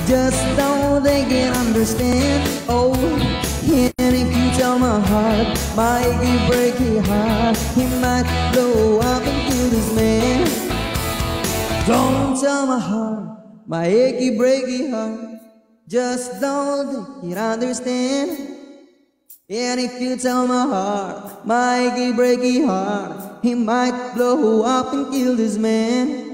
just don't they can understand. Oh, and if you tell my heart, my achy breaky heart, he might blow up and kill this man. Don't tell my heart, my achy breaky heart, just don't they can understand. And if you tell my heart, my achy breaky heart, he might blow up and kill this man.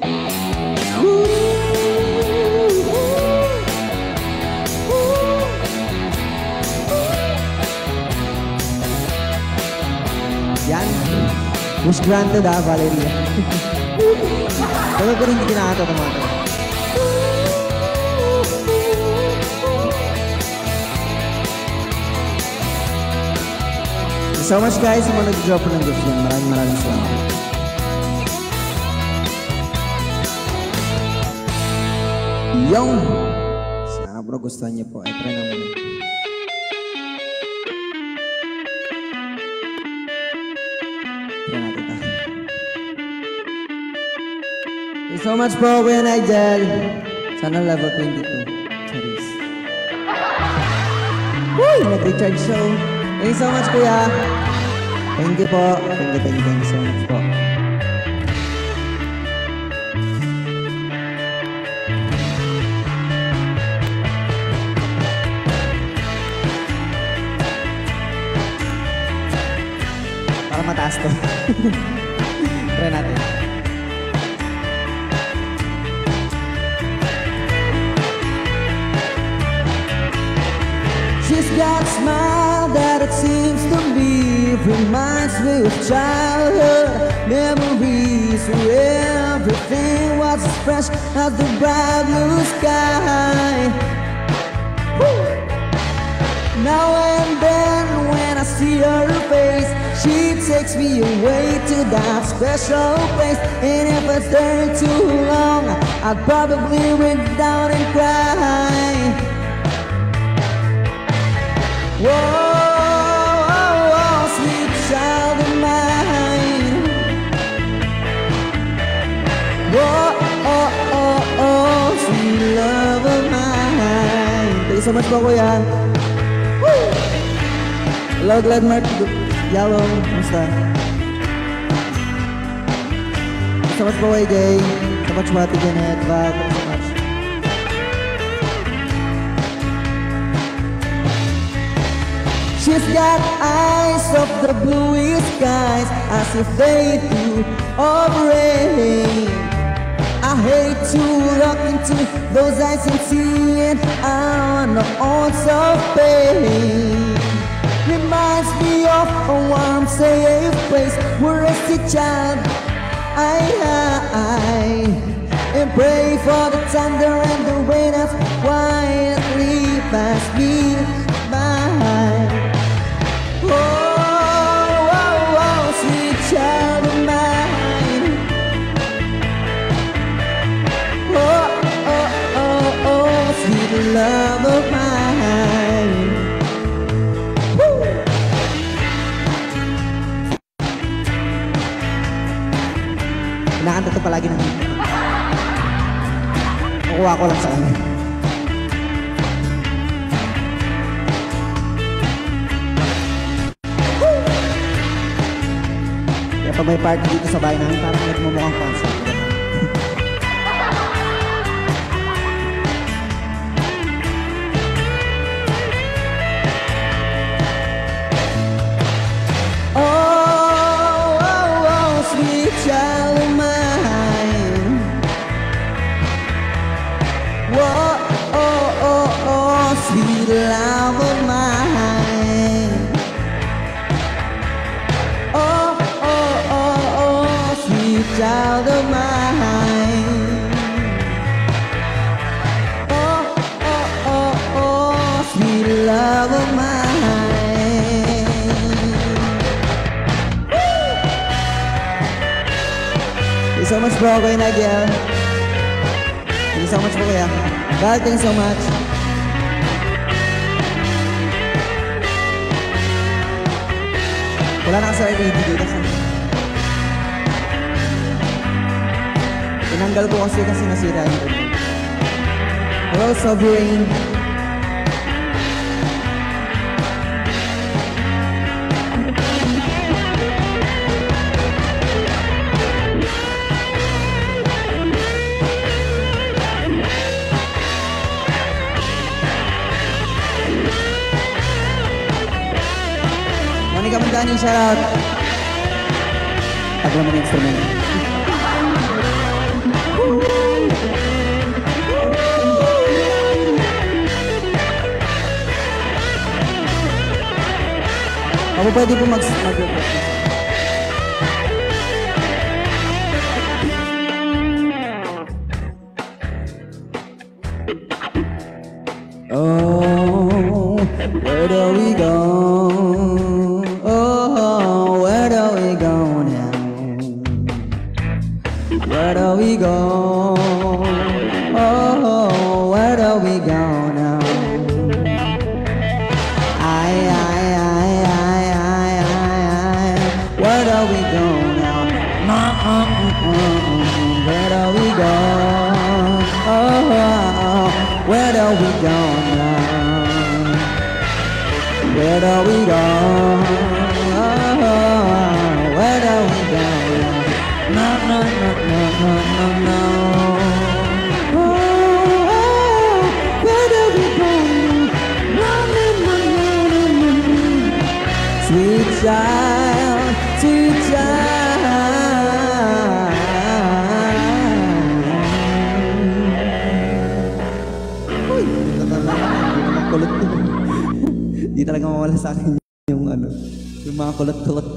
Yan. Wish granted Valeria. Tagal ko rin hindi kinakatatamata. So much guys, yung mga nag-drop ng gift yan. Maraming salamat. Yung! Sana bro, gustuhan niyo po. Ay, try na muna. Try natin ito. Thank you so much po, Kuya Nigel. Sana level 22. Charis. Uy! Nag-recharge show. Thank you so much, Kuya. Thank you po. Thank you so much po. Para mataas to. Try natin. She's got a smile that it seems to me reminds me of childhood memories where everything was as fresh as the bright blue sky. Woo! Now and then when I see her face, she takes me away to that special place. And if I stay too long, I'd probably break down and cry. Whoa, oh, oh, sweet child of mine. Whoa, oh, oh, oh, sweet love of mine. Thank you so much po, Kuya. Woo! Hello, Glad Mark. Yellow, kamusta? Thank you so much po, AJ. So much po, Ate Janet. Thank you so much. She's got eyes of the bluest skies, as if they do of rain. I hate to look into those eyes and see it on the odds of pain. Reminds me of a warm, safe place where as a child I and pray for the thunder and the rain that quietly pass me by. Oh, oh, oh, sweet child of mine. Oh, oh, oh, oh, sweet love of mine. Woo! Nakanta ito palagi namin. Kukuha ko lang sa kanya. Pag may party dito sa bahay namin, parang nagmumukhang concert. Oh, oh, oh, sweet child of mine. Whoa, oh, oh, oh, sweet love of mine. Oh, child of mine. Oh, oh, oh, oh, sweet love of mine. Thank you so much bro, Kuya Nigel. Thank you so much po Kuya. God, thank you so much. Wala na kasi LED dito sa tinanggal ko kasi nasira yung remote. Rose of Rain. Monica Mandani, shout out. Tagal naman yung instrument. Ako pwede po mag-practice. Oh, where do we go? Oh, where do we go now? Where do we go? Oh, where do we go now? Where do we go now? Where do we go? Oh, where do we go now? Where do we go? Oh, where do we go? No, no, no, no, no, no, no. Oh, where do we go? No, no, no, no, no, no. Sweet child, sweet child. Uy, kulit. Di talaga mawala sa akin yung ano, yung mga kulot-kulot